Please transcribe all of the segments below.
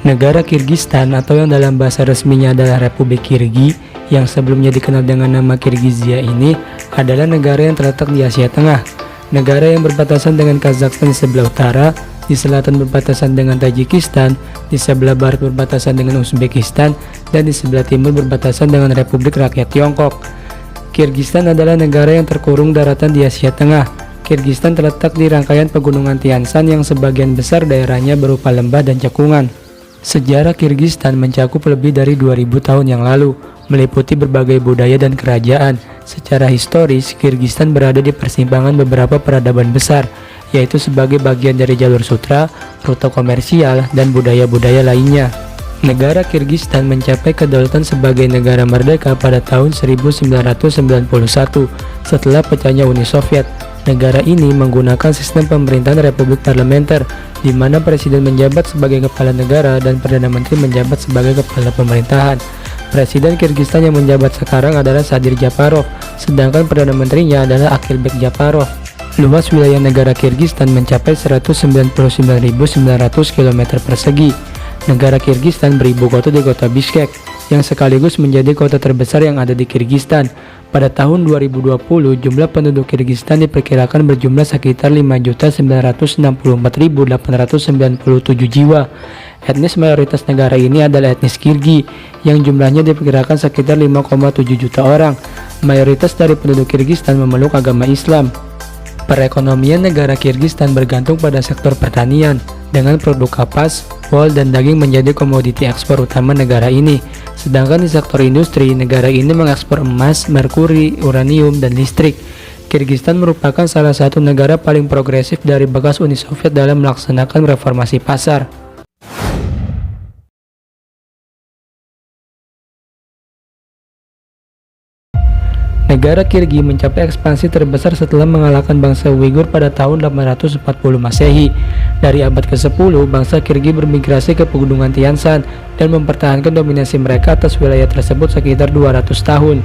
Negara Kirgistan atau yang dalam bahasa resminya adalah Republik Kirgi yang sebelumnya dikenal dengan nama Kirgizia ini adalah negara yang terletak di Asia Tengah. Negara yang berbatasan dengan Kazakhstan di sebelah utara, di selatan berbatasan dengan Tajikistan, di sebelah barat berbatasan dengan Uzbekistan, dan di sebelah timur berbatasan dengan Republik Rakyat Tiongkok. Kirgistan adalah negara yang terkurung daratan di Asia Tengah. Kirgistan terletak di rangkaian pegunungan Tian Shan yang sebagian besar daerahnya berupa lembah dan cekungan. Sejarah Kirgistan mencakup lebih dari 2000 tahun yang lalu, meliputi berbagai budaya dan kerajaan. Secara historis, Kirgistan berada di persimpangan beberapa peradaban besar, yaitu sebagai bagian dari jalur sutra, rute komersial, dan budaya-budaya lainnya. Negara Kirgistan mencapai kedaulatan sebagai negara merdeka pada tahun 1991 setelah pecahnya Uni Soviet. Negara ini menggunakan sistem pemerintahan republik parlementer, di mana presiden menjabat sebagai kepala negara dan perdana menteri menjabat sebagai kepala pemerintahan. Presiden Kirgistan yang menjabat sekarang adalah Sadir Japarov, sedangkan perdana menterinya adalah Akilbek Japarov. Luas wilayah negara Kirgistan mencapai 199.900 km persegi. Negara Kirgistan beribu kota di kota Bishkek, yang sekaligus menjadi kota terbesar yang ada di Kirgistan. Pada tahun 2020, jumlah penduduk Kirgistan diperkirakan berjumlah sekitar 5.964.897 jiwa. Etnis mayoritas negara ini adalah etnis Kirgi, yang jumlahnya diperkirakan sekitar 5,7 juta orang. Mayoritas dari penduduk Kirgistan memeluk agama Islam. Perekonomian negara Kirgistan bergantung pada sektor pertanian, dengan produk kapas, wol, dan daging menjadi komoditi ekspor utama negara ini. Sedangkan di sektor industri, negara ini mengekspor emas, merkuri, uranium, dan listrik. Kirgistan merupakan salah satu negara paling progresif dari bekas Uni Soviet dalam melaksanakan reformasi pasar. Negara Kirgi mencapai ekspansi terbesar setelah mengalahkan bangsa Uighur pada tahun 840 Masehi. Dari abad ke-10, bangsa Kirgi bermigrasi ke pegunungan Tian Shan dan mempertahankan dominasi mereka atas wilayah tersebut sekitar 200 tahun.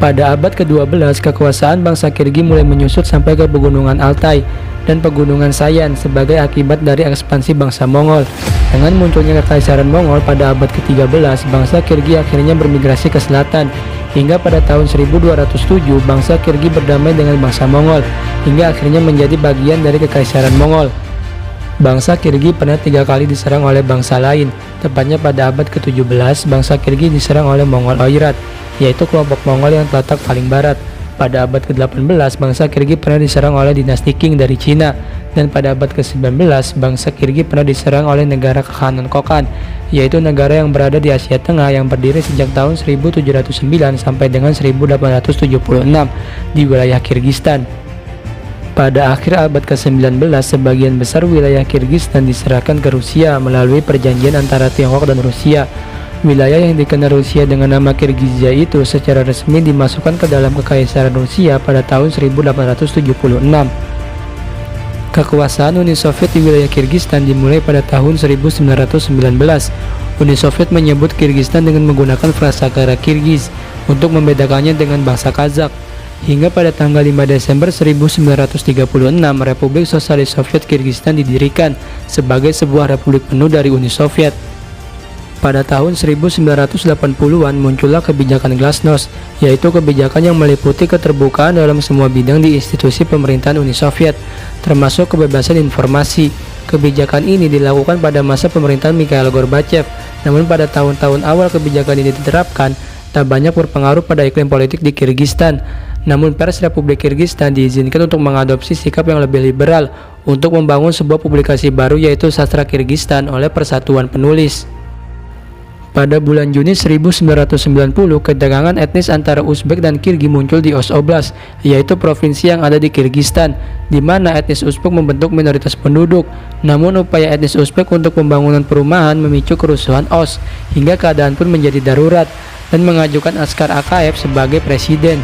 Pada abad ke-12, kekuasaan bangsa Kirgi mulai menyusut sampai ke pegunungan Altai dan pegunungan Sayan sebagai akibat dari ekspansi bangsa Mongol. Dengan munculnya kekaisaran Mongol pada abad ke-13, bangsa Kirgi akhirnya bermigrasi ke selatan. Hingga pada tahun 1207, bangsa Kirgi berdamai dengan bangsa Mongol, hingga akhirnya menjadi bagian dari kekaisaran Mongol. Bangsa Kirgi pernah 3 kali diserang oleh bangsa lain, tepatnya pada abad ke-17, bangsa Kirgi diserang oleh Mongol Oirat, yaitu kelompok Mongol yang terletak paling barat. Pada abad ke-18, bangsa Kirgi pernah diserang oleh dinasti Qing dari Cina, dan pada abad ke-19, bangsa Kirgi pernah diserang oleh negara Kekhanan Kokand, yaitu negara yang berada di Asia Tengah yang berdiri sejak tahun 1709 sampai dengan 1876 di wilayah Kirgistan. Pada akhir abad ke-19, sebagian besar wilayah Kirgistan diserahkan ke Rusia melalui perjanjian antara Tiongkok dan Rusia. Wilayah yang dikenal Rusia dengan nama Kirgizia itu secara resmi dimasukkan ke dalam Kekaisaran Rusia pada tahun 1876. Kekuasaan Uni Soviet di wilayah Kirgistan dimulai pada tahun 1919. Uni Soviet menyebut Kirgistan dengan menggunakan frasakara Kirgiz untuk membedakannya dengan bangsa Kazakh. Hingga pada tanggal 5 Desember 1936, Republik Sosialis Soviet Kirgistan didirikan sebagai sebuah republik penuh dari Uni Soviet. Pada tahun 1980-an muncullah kebijakan Glasnost, yaitu kebijakan yang meliputi keterbukaan dalam semua bidang di institusi pemerintahan Uni Soviet, termasuk kebebasan informasi. Kebijakan ini dilakukan pada masa pemerintahan Mikhail Gorbachev, namun pada tahun-tahun awal kebijakan ini diterapkan, tak banyak berpengaruh pada iklim politik di Kirgistan. Namun pers Republik Kirgistan diizinkan untuk mengadopsi sikap yang lebih liberal untuk membangun sebuah publikasi baru, yaitu Sastra Kirgistan oleh Persatuan Penulis. Pada bulan Juni 1990, ketegangan etnis antara Uzbek dan Kirgi muncul di Osh Oblast, yaitu provinsi yang ada di Kirgistan, di mana etnis Uzbek membentuk minoritas penduduk. Namun upaya etnis Uzbek untuk pembangunan perumahan memicu kerusuhan Osh, hingga keadaan pun menjadi darurat, dan mengajukan Askar Akayev sebagai presiden.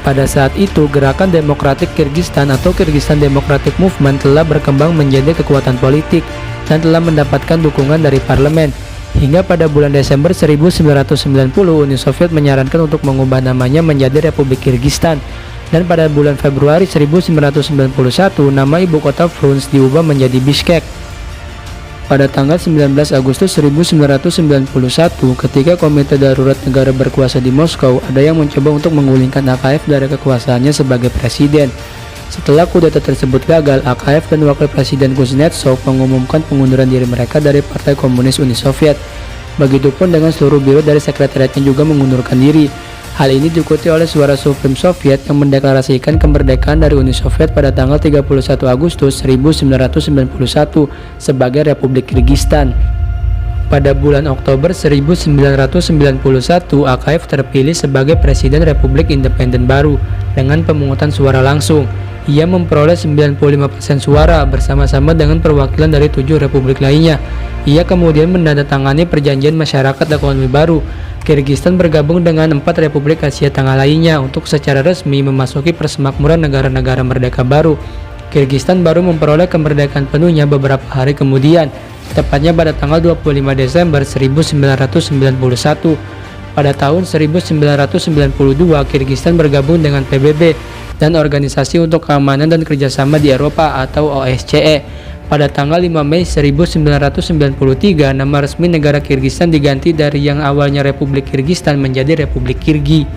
Pada saat itu, gerakan Demokratik Kirgistan atau Kirgistan Democratic Movement telah berkembang menjadi kekuatan politik, dan telah mendapatkan dukungan dari parlemen. Hingga pada bulan Desember 1990, Uni Soviet menyarankan untuk mengubah namanya menjadi Republik Kirgistan. Dan pada bulan Februari 1991, nama ibu kota Frunze diubah menjadi Bishkek. Pada tanggal 19 Agustus 1991, ketika Komite Darurat Negara berkuasa di Moskow, ada yang mencoba untuk menggulingkan AKF dari kekuasaannya sebagai presiden. Setelah kudeta tersebut gagal, AKF dan Wakil Presiden Kuznetsov mengumumkan pengunduran diri mereka dari Partai Komunis Uni Soviet. Begitupun dengan seluruh biro dari sekretariatnya juga mengundurkan diri. Hal ini diikuti oleh Suara Supreme Soviet yang mendeklarasikan kemerdekaan dari Uni Soviet pada tanggal 31 Agustus 1991 sebagai Republik Kirgistan. Pada bulan Oktober 1991, AKF terpilih sebagai Presiden Republik Independen baru dengan pemungutan suara langsung. Ia memperoleh 95% suara bersama-sama dengan perwakilan dari 7 republik lainnya. Ia kemudian menandatangani perjanjian masyarakat ekonomi baru. Kirgistan bergabung dengan 4 republik Asia Tengah lainnya untuk secara resmi memasuki persemakmuran negara-negara merdeka baru. Kirgistan baru memperoleh kemerdekaan penuhnya beberapa hari kemudian, tepatnya pada tanggal 25 Desember 1991. Pada tahun 1992, Kirgistan bergabung dengan PBB dan Organisasi untuk Keamanan dan Kerjasama di Eropa atau OSCE. Pada tanggal 5 Mei 1993, nama resmi negara Kirgistan diganti dari yang awalnya Republik Kirgistan menjadi Republik Kirgi.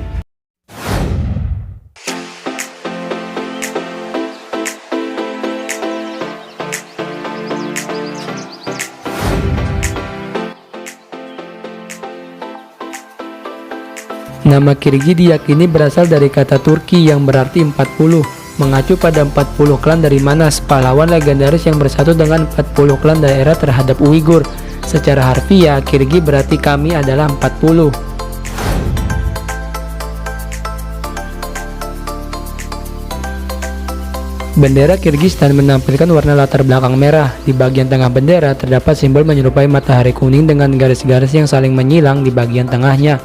Nama Kirgi diyakini berasal dari kata Turki yang berarti 40, mengacu pada 40 klan dari Manas, pahlawan legendaris yang bersatu dengan 40 klan daerah terhadap Uighur. Secara harfiah, Kirgi berarti kami adalah 40. Bendera Kirgistan menampilkan warna latar belakang merah. Di bagian tengah bendera terdapat simbol menyerupai matahari kuning dengan garis-garis yang saling menyilang di bagian tengahnya.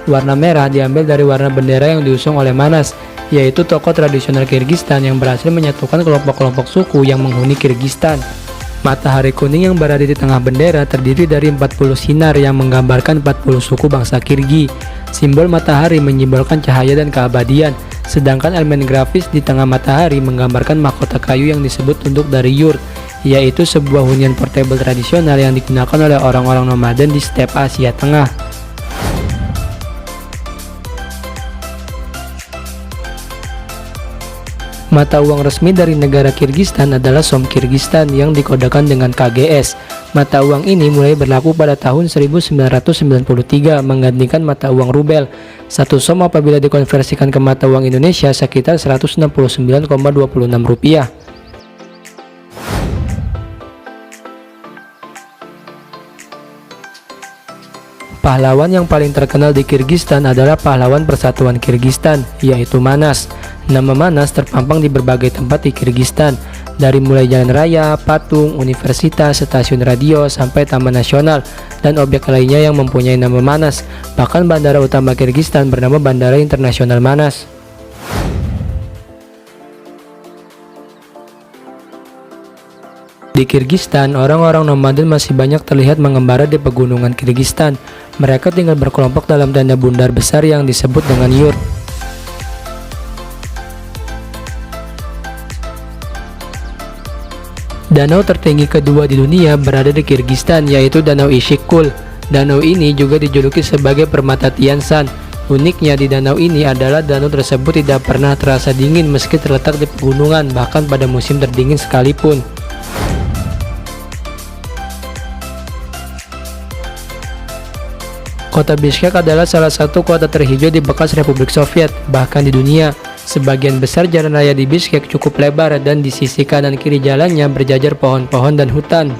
Warna merah diambil dari warna bendera yang diusung oleh Manas, yaitu tokoh tradisional Kirgistan yang berhasil menyatukan kelompok-kelompok suku yang menghuni Kirgistan. Matahari kuning yang berada di tengah bendera terdiri dari 40 sinar yang menggambarkan 40 suku bangsa Kirgi. Simbol matahari menyimbolkan cahaya dan keabadian, sedangkan elemen grafis di tengah matahari menggambarkan mahkota kayu yang disebut tunduk dari yurt, yaitu sebuah hunian portable tradisional yang digunakan oleh orang-orang nomaden di step Asia Tengah. Mata uang resmi dari negara Kirgistan adalah Som Kirgistan yang dikodekan dengan KGS. Mata uang ini mulai berlaku pada tahun 1993 menggantikan mata uang rubel. Satu som apabila dikonversikan ke mata uang Indonesia sekitar Rp169,26. Pahlawan yang paling terkenal di Kirgistan adalah pahlawan Persatuan Kirgistan, yaitu Manas. Nama Manas terpampang di berbagai tempat di Kirgistan, dari mulai jalan raya, patung, universitas, stasiun radio, sampai taman nasional, dan objek lainnya yang mempunyai nama Manas. Bahkan bandara utama Kirgistan bernama Bandara Internasional Manas. Di Kirgistan, orang-orang nomaden masih banyak terlihat mengembara di pegunungan Kirgistan. Mereka tinggal berkelompok dalam tenda bundar besar yang disebut dengan yurt. Danau tertinggi kedua di dunia berada di Kirgistan, yaitu Danau Ishikul. Danau ini juga dijuluki sebagai Permata Tian Shan. Uniknya di danau ini adalah danau tersebut tidak pernah terasa dingin meski terletak di pegunungan, bahkan pada musim terdingin sekalipun. Kota Bishkek adalah salah satu kota terhijau di bekas Republik Soviet, bahkan di dunia. Sebagian besar jalan raya di Bishkek cukup lebar dan di sisi kanan kiri jalannya berjajar pohon-pohon dan hutan.